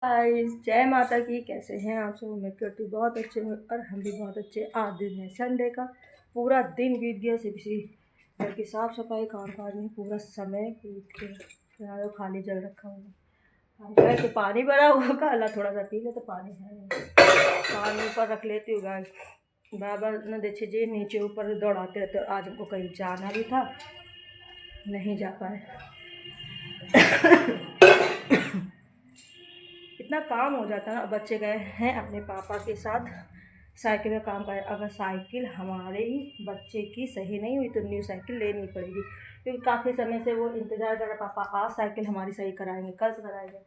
Guys जय माता की। कैसे हैं आप सब? उम्मीद करती हूँ बहुत अच्छे हैं और हम भी बहुत अच्छे। आज दिन है संडे का, पूरा दिन बीत गया सिर्फ इसी घर की साफ़ सफाई काम काज में पूरा समय बीत के यहाँ खाली जल रखा हुआ। हम गए तो पानी भरा हुआ का अल्लाह थोड़ा सा पी ले, तो पानी है नहीं, पानी ऊपर रख लेती हूँ। गाइस बाबा न देखिए जी नीचे ऊपर दौड़ाते रहते। आज हमको कहीं जाना भी था, नहीं जा पाए। इतना काम हो जाता है ना। बच्चे गए हैं अपने पापा के साथ साइकिल का काम करें। अगर साइकिल हमारे ही बच्चे की सही नहीं हुई तो न्यू साइकिल लेनी पड़ेगी, क्योंकि काफ़ी समय से वो इंतज़ार कर रहे, पापा आज साइकिल हमारी सही कराएंगे, कल से कराएंगे,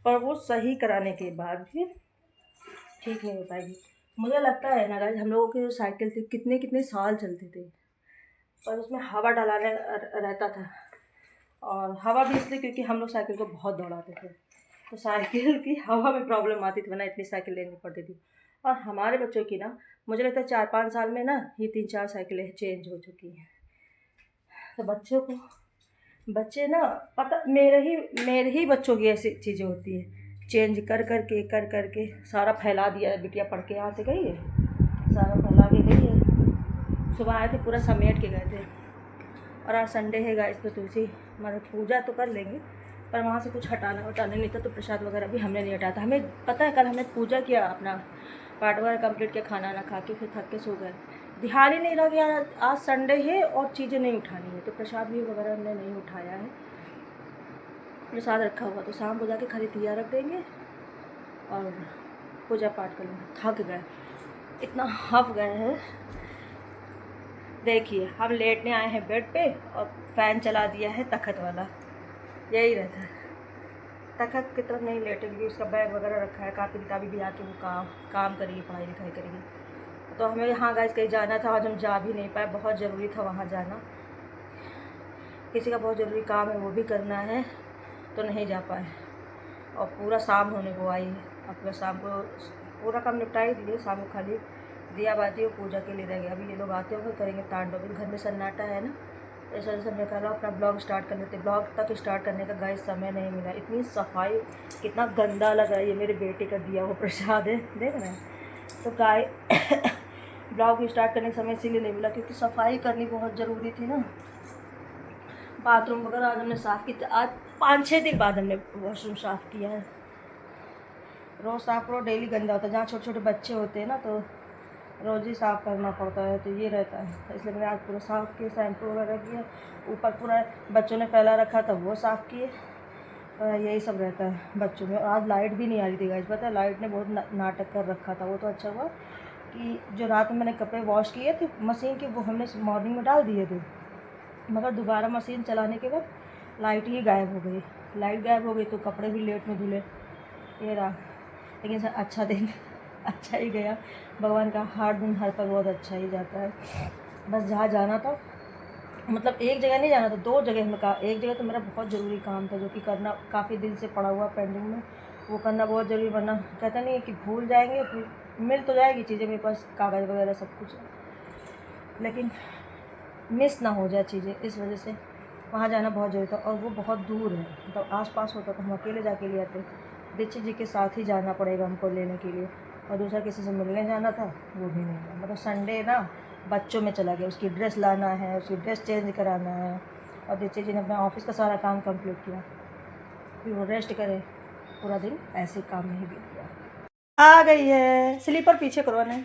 पर वो सही कराने के बाद भी ठीक नहीं हो पाएगी। मुझे लगता है ना गाइस, हम लोगों की जो साइकिल थी कितने कितने साल चलती थी, और उसमें हवा डलाने रहता था। और हवा भी इसलिए क्योंकि हम लोग साइकिल को बहुत दौड़ाते थे, तो साइकिल की हवा में प्रॉब्लम आती थी, वरना इतनी साइकिल लेनी पड़ती थी। और हमारे बच्चों की ना, मुझे लगता है 4-5 साल में ना ये 3-4 साइकिलें चेंज हो चुकी हैं। तो बच्चों को बच्चे ना पता, मेरे ही बच्चों की ऐसी चीज़ें होती है, चेंज कर के सारा फैला दिया है। बिटिया पढ़ के यहाँ से गई है, सारा फैला के गई है। सुबह आए थे, पूरा समेट के गए थे। और आज संडे है गाइस, तो तुलसी मतलब पूजा तो कर लेंगे, पर वहाँ से कुछ हटाना नहीं था, तो प्रसाद वगैरह भी हमने नहीं हटाया था। हमें पता है कल हमने पूजा किया, अपना पाठ वगैरह कंप्लीट किया, खाना ना खा के फिर थक के सो गए। ध्यान ही नहीं रहा कि आज संडे है और चीज़ें नहीं उठानी है, तो प्रसाद भी वगैरह हमने नहीं उठाया है। प्रसाद रखा हुआ तो शाम को जाके खाली दिया रख देंगे और पूजा पाठ कर लेंगे। थक गए, इतना हफ गए हैं। देखिए हम लेटने आए हैं बेड पे और फ़ैन चला दिया है तखत वाला, यही रहता है। तखत की तरफ नहीं लेटेगी, उसका बैग वगैरह रखा है, काफ़ी किताबी भी आके वो काम करेगी, पढ़ाई लिखाई करेगी। तो हमें यहाँ गाइस कहीं जाना था, आज हम जा भी नहीं पाए। बहुत ज़रूरी था वहाँ जाना, किसी का बहुत ज़रूरी काम है, वो भी करना है, तो नहीं जा पाए। और पूरा शाम होने को आई है, अब शाम को पूरा काम निपटा ही दिए। शाम को खाली दिया बाती और पूजा के लिए रह गया। अभी ये लोग आते होंगे, करेंगे तांडव। घर में सन्नाटा है ना, इस वजह से हमने कहा अपना ब्लॉग स्टार्ट कर लेते। ब्लॉग तक स्टार्ट करने का गाइस समय नहीं मिला। इतनी सफाई, कितना गंदा लग रहा है। ये मेरे बेटे का दिया हुआ प्रसाद है, देख रहे हैं। तो गाय ब्लॉग स्टार्ट करने का समय इसीलिए नहीं मिला, क्योंकि सफाई करनी बहुत ज़रूरी थी ना। बाथरूम वगैरह आज हमने साफ़ किया। आज 5-6 दिन बाद हमने वॉशरूम साफ़ किया है। रोज़ साफ़ करो, डेली गंदा होता है। जहाँ छोटे छोटे बच्चे होते हैं ना, तो रोज़ ही साफ़ करना पड़ता है, तो ये रहता है। इसलिए मैंने आज पूरा साफ़ किया, शैम्पू वगैरह किया। ऊपर पूरा बच्चों ने फैला रखा था, वो साफ़ किए। यही सब रहता है बच्चों में। आज लाइट भी नहीं आ रही थी गाइस, पता है लाइट ने बहुत नाटक कर रखा था। वो तो अच्छा हुआ कि जो रात में मैंने कपड़े वॉश किए थे मशीन के, वो हमने मॉर्निंग में डाल दिए थे, मगर दोबारा मशीन चलाने के बाद लाइट ही गायब हो गई। लाइट गायब हो गई तो कपड़े भी लेट में धुले, ये रहा। लेकिन सर अच्छा दिन अच्छा ही गया। भगवान का हर दिन हर पल बहुत अच्छा ही जाता है। बस जहाँ जाना था, मतलब एक जगह नहीं जाना था, 2 जगह हमने कहा। एक जगह तो मेरा बहुत ज़रूरी काम था, जो कि करना काफ़ी दिन से पड़ा हुआ पेंडिंग में, वो करना बहुत ज़रूरी। वरना कहता नहीं है कि भूल जाएंगे, फिर मिल तो जाएगी चीज़ें मेरे पास, कागज़ वगैरह सब कुछ, लेकिन मिस ना हो जाए चीज़ें, इस वजह से वहाँ जाना बहुत ज़रूरी था। और वो बहुत दूर है, मतलब आस-पास होता तो हम अकेले जाके ले आते। दीक्षित जी के साथ ही जाना पड़ेगा हमको लेने के लिए, और दूसरा किसी से मिलने जाना था, वो भी नहीं है। मतलब संडे ना बच्चों में चला गया। उसकी ड्रेस लाना है, उसकी ड्रेस चेंज कराना है, और दीक्षित जी ने अपना ऑफिस का सारा काम कंप्लीट किया, फिर वो रेस्ट करे। पूरा दिन ऐसे काम में ही बीत गया। आ गई है स्लीपर, पीछे करवाना है।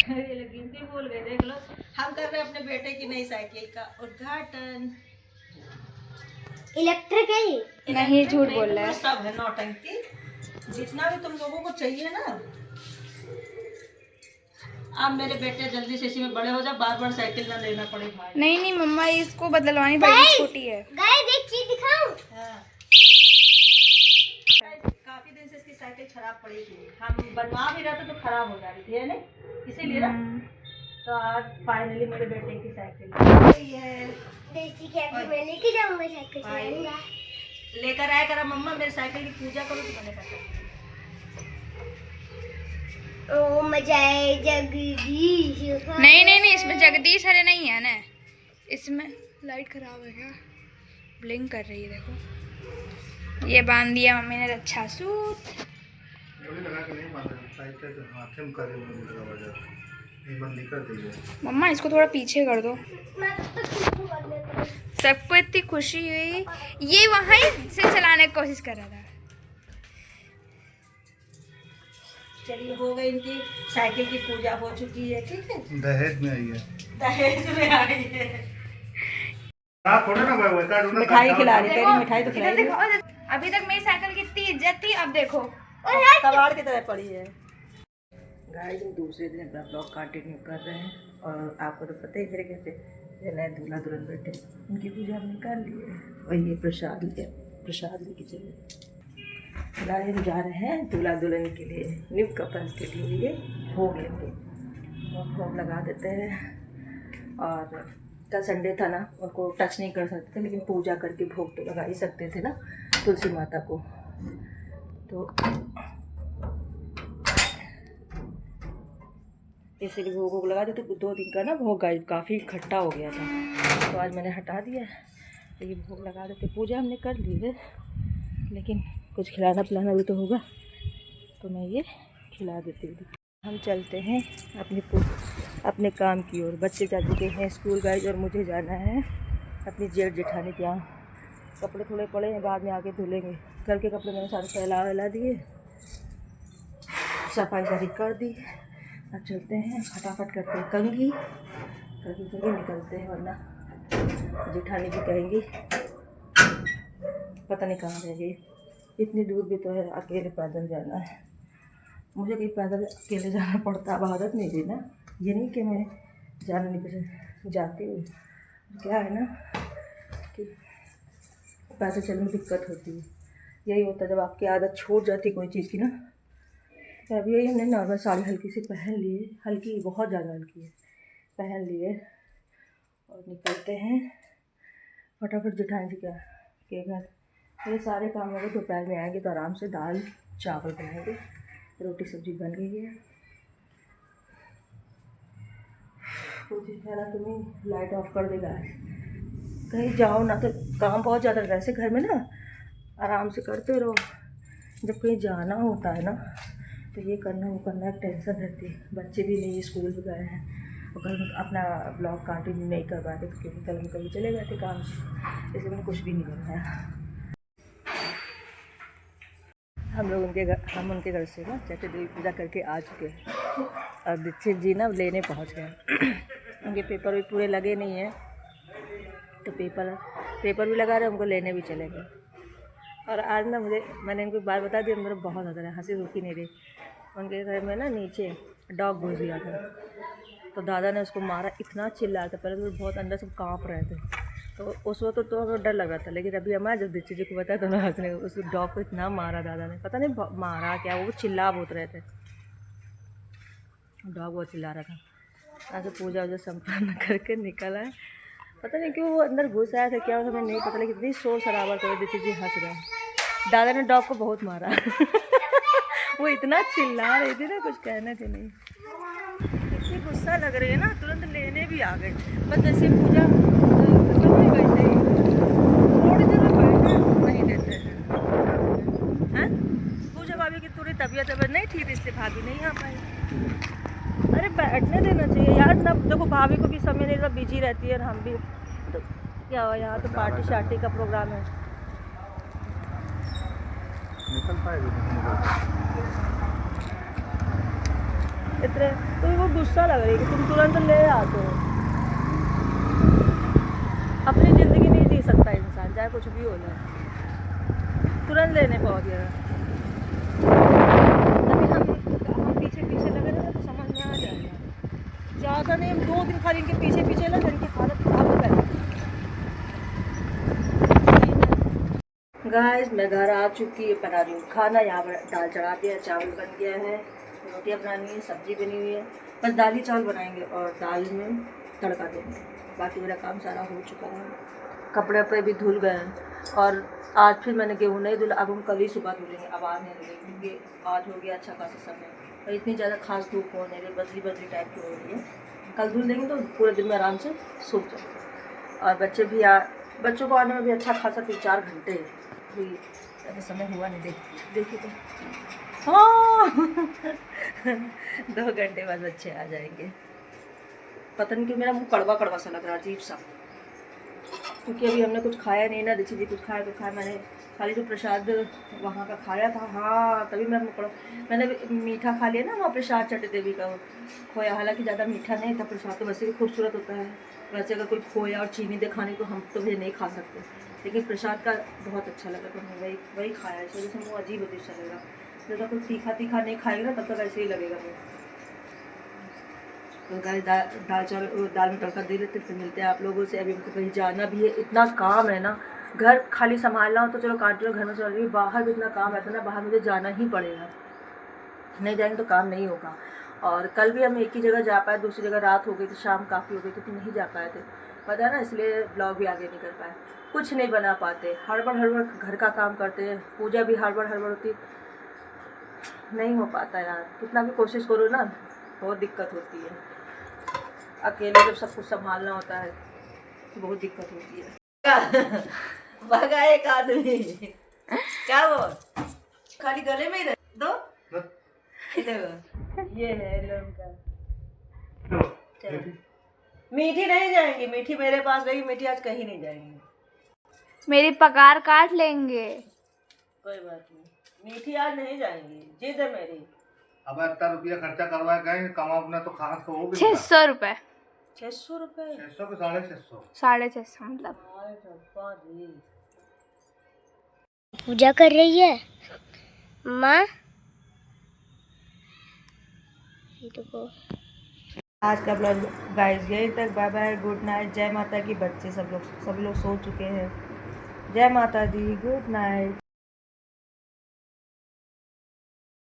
ये गिनती भूल गए, देख लो। हम कर रहे हैं अपने बेटे की नई साइकिल का उद्घाटन। इलेक्ट्रिक है ये? नहीं, झूठ बोल रहा है। सब है नौटंकी, जितना भी तुम लोगों को चाहिए ना। अब मेरे बेटे जल्दी से इसी में बड़े हो जाए, बार-बार साइकिल ना लेना पड़े भाई। नहीं मम्मा, इसको बदलवानी पड़ेगी, छोटी है। गाइस एक चीज दिखाऊं? हाँ। काफी दिन से इसकी साइकिल खराब पड़ी थी, हम बनवा भी रहे थे तो खराब हो जा रही थी, है ना, इसीलिए ना। तो आज फाइनली मेरे बेटे की साइकिल आ गई है। देखिए कि अभी मैं लेके जाऊंगा साइकिल चलाऊंगा। लेकर आया करा मम्मा, मेरी साइकिल की पूजा करो तो मैंने कहा। ओ मजा है जगदीश। नहीं, इसमें जगदीश हरे नहीं है ना, इसमें लाइट खराब है क्या, ब्लिंक कर रही है देखो। ये बांध दिया मम्मी ने रक्षा सूत। लगा के नहीं बांधा साइड से हाथ में करे लगा वजह नहीं बंदी कर दीजिए। मम्मा इसको थोड़ा पीछे कर दो। मैं तो शुरू कर लेता हूँ। सबको इतनी खुशी हुई, ये वहाँ ही से चलाने की कोशिश कर रहा था। चलिए हो गई इनकी साइकिल की पूजा हो चुकी है। ठीक है, दहेज में आई है। दहेज में आई है। आप थोड़ा ना भाई वैसा ढूंढना मिठाई खिला रही, तेरी मिठाई तो इधर खिलाई देखो, अभी तक मेरी साइकिल की इतनी इज्जत थी, अब देखो। कबाड़ की तरह पड़ी है। गाइस हम दूसरे दिन अपना ब्लॉग कंटिन्यू कर रहे हैं और आपको तो पता ही मेरे घर पे जो नए दूल्हा दुल्हन बैठे उनकी पूजा हमने कर ली है और ये प्रसाद लेके चले। गाइस हम जा रहे हैं दूल्हा दुल्हन के लिए न्यू कपल्स के लिए भोग लेंगे और भोग लगा देते हैं। और कल संडे था ना, उनको टच नहीं कर सकते थे, लेकिन पूजा करके भोग तो लगा ही सकते थे ना तुलसी माता को। तो इसीलिए भोग लगा देते। तो 2 दिन का ना भोग गाइस काफ़ी इकट्ठा हो गया था, तो आज मैंने हटा दिया। लेकिन भोग लगा देते, पूजा हमने कर ली है, लेकिन कुछ खिलाना पिलाना भी तो होगा, तो मैं ये खिला देती हूँ। हम चलते हैं अपने काम की ओर। बच्चे जा चुके हैं स्कूल गाइस और मुझे जाना है अपनी जेठ जेठानी के यहाँ। कपड़े थोड़े पड़े हैं, बाद में आके धुलेंगे। घर के कपड़े मैंने सारे फैला दिए, सफाई सारी कर दी। अब चलते हैं, फटाफट करते हैं कंघी निकलते हैं, वरना जेठानी भी कहेंगी पता नहीं कहाँ रह गई। इतनी दूर भी तो है, अकेले पैदल जाना है। मुझे कहीं पैदल अकेले जाना पड़ता, अब आदत नहीं थी ना। ये नहीं कि मैं जाना नहीं पसंद, जाती हूँ। क्या है ना कि पैदल चलने में दिक्कत होती है। यही होता है जब आपकी आदत छूट जाती कोई चीज़ की ना। तो अभी यही हमने नॉर्मल साड़ी हल्की सी पहन ली है, हल्की बहुत ज़्यादा हल्की है, पहन लिए और निकलते हैं फटाफट जेठानी जी के घर। ये सारे काम हो गए, दोपहर में आएंगे तो आराम से दाल चावल बनाएंगे, रोटी सब्जी बन गई है। कोशिश करना तुम्हें लाइट ऑफ कर देगा, कहीं जाओ ना तो काम बहुत ज़्यादा रहता है। ऐसे घर में ना आराम से करते रहो, जब कहीं जाना होता है ना तो ये करना वो करना एक टेंशन रहती है। बच्चे भी नहीं स्कूल में गए हैं और कल अपना ब्लॉग कंटिन्यू नहीं कर पाते क्योंकि कल हम कभी चले गए थे काम से, इसलिए मैंने कुछ भी नहीं बनाया। हम उनके घर से ना चैत्र देवी पूजा करके आ चुके हैं और दीक्षित जी ना लेने पहुंच गए। उनके पेपर भी पूरे लगे नहीं हैं, तो पेपर भी लगा रहे, उनको लेने भी चले गए। और आज ना मैंने इनको बात बता दी, मेरे बहुत ज़्यादा हंसी रुकी नहीं रही। उनके घर में ना नीचे डॉग घुस गया था, तो दादा ने उसको मारा, इतना चिल्ला था। पहले तो बहुत अंदर से काँप रहे थे, तो उस वक्त तो हमें डर लग रहा था। लेकिन अभी हमारे जब दीक्षित जी को बताया तो उन्होंने हंसने, उस डॉग को इतना मारा दादा ने, पता नहीं मारा क्या, वो चिल्ला बहुत रहे थे, डॉग बहुत चिल्ला रहा था। ऐसे पूजा वूजा संपन्न करके निकला है, पता नहीं क्यों वो अंदर घुस आया था, क्या हमें नहीं पता, लेकिन इतनी शोर शराबा कर दीक्षित जी हंस रहे हैं। दादा ने डॉग को बहुत मारा वो इतना चिल्ला रही थी ना, कुछ कहने थे नहीं। इतनी गुस्सा लग रही है ना, तुरंत लेने भी आ गए। बस जैसे पूजा वैसे ही थोड़ी देर में बैठे नहीं देते हैं। पूजा भाभी की थोड़ी तबीयत नहीं ठीक थी, इसलिए भाभी नहीं आ पाई। अरे बैठने देना चाहिए यार ना। देखो भाभी को भी समय नहीं रहता, बिजी रहती है, और हम भी तो क्या हुआ, यहाँ तो पार्टी शार्टी का प्रोग्राम है। निकल पाएगी इतने तो वो गुस्सा लग रही है कि तुम तुरंत ले आते हो। अपनी ज़िंदगी नहीं जी सकता इंसान, चाहे कुछ भी हो जाए, तुरंत लेने पहुँच गया। अभी हम पीछे लगे रहे तो समझ में आ जाएगा। ज़्यादा नहीं, हम 2 दिन खाली इनके पीछे लगे, इनकी हालत खराब हो गई। गाइस मैं घर आ चुकी है, बना रही हूँ खाना। यहाँ पर दाल चढ़ा दिया, चावल बन गया है, रोटियाँ बनानी है, सब्जी बनी हुई है। बस दाल ही चावल बनाएंगे और दाल में तड़का देंगे। बाकी मेरा काम सारा हो चुका है, कपड़े वपड़े भी धुल गए हैं। और आज फिर मैंने गेहूँ नहीं धुला, अब हम कल ही सुबह धुलेंगे। अब आज नहीं धुलेंगे क्योंकि आज हो गया अच्छा खासा समय, और इतनी ज़्यादा खास धूप हो नहीं रही, बदली टाइप की हो रही है। कल धुल देंगे तो पूरे दिन में आराम से सूख जाएगा। और बच्चों को आने में भी अच्छा खासा 3-4 घंटे भी ऐसा समय हुआ नहीं। देखिए तो हाँ 2 घंटे बाद अच्छे आ जाएंगे। पता नहीं क्यों मेरा मुंह कड़वा कड़वा सा लग रहा है, अजीब सा, क्योंकि अभी हमने कुछ खाया नहीं ना। दीदी कुछ खाया तो खाया, मैंने खाली जो प्रसाद वहाँ का खाया था। हाँ, तभी मेरा मुँह कड़वा। मैंने मीठा खा लिया ना वहाँ प्रसाद चट्टी देवी का खोया, हालांकि ज़्यादा मीठा नहीं था। प्रसाद तो वैसे भी खूबसूरत होता है, वैसे अगर कोई खोया और चीनी दे खाने को हम तो भी नहीं खा सकते, लेकिन प्रसाद का बहुत अच्छा लगा तो मैं वही खाया। इस वजह से मुँह अजीब अजीब सा लगेगा। ज़्यादा कुछ तीखा तीखा नहीं खाएगा ना तब तक ऐसे ही लगेगा मुँह। तो गाइस दाल में तड़का दे लेते, फिर मिलते हैं आप लोगों से। अभी हमको कहीं जाना भी है, इतना काम है ना। घर खाली संभालना हो तो चलो कांटिन्यू घर में चल रही है, बाहर भी इतना काम रहता है ना, बाहर मुझे जाना ही पड़ेगा। नहीं जाएंगे तो काम नहीं होगा। और कल भी हम एक ही जगह जा पाए, दूसरी जगह रात हो गई थी, शाम काफ़ी हो गई थी, तो नहीं जा पाए थे, पता है ना, इसलिए ब्लॉग भी आगे नहीं कर पाए। कुछ नहीं बना पाते, हड़बड़ हड़बड़ घर का काम करते हैं, पूजा भी हड़बड़ हड़बड़ होती, नहीं हो पाता यार। कितना भी कोशिश करो ना, बहुत दिक्कत होती है। अकेले जब सब कुछ संभालना होता है तो बहुत दिक्कत होती है। भगा एक आदमी, क्या वो खाली गले में ही रह दो। ये है लड़का। चलो मीठी नहीं जाएंगी, मीठी मेरे पास रहेगी, मीठी आज कहीं नहीं जाएंगी। मेरी पगार काट लेंगे। कोई बात नहीं, मीठी आज नहीं जाएंगी, जिद है मेरी। अब इतना रुपया खर्चा करवाए गए, कमा अपना तो खास को वो भी 600 रुपये। 600 रुपये? 600 के 650। 650 मतलब। पूजा कर रही है माँ। आज का ब्लॉग गाइस यही तक। बाय बाय, गुड नाइट, जय माता की। बच्चे सब लोग सो चुके हैं। जय माता दी, गुड नाइट।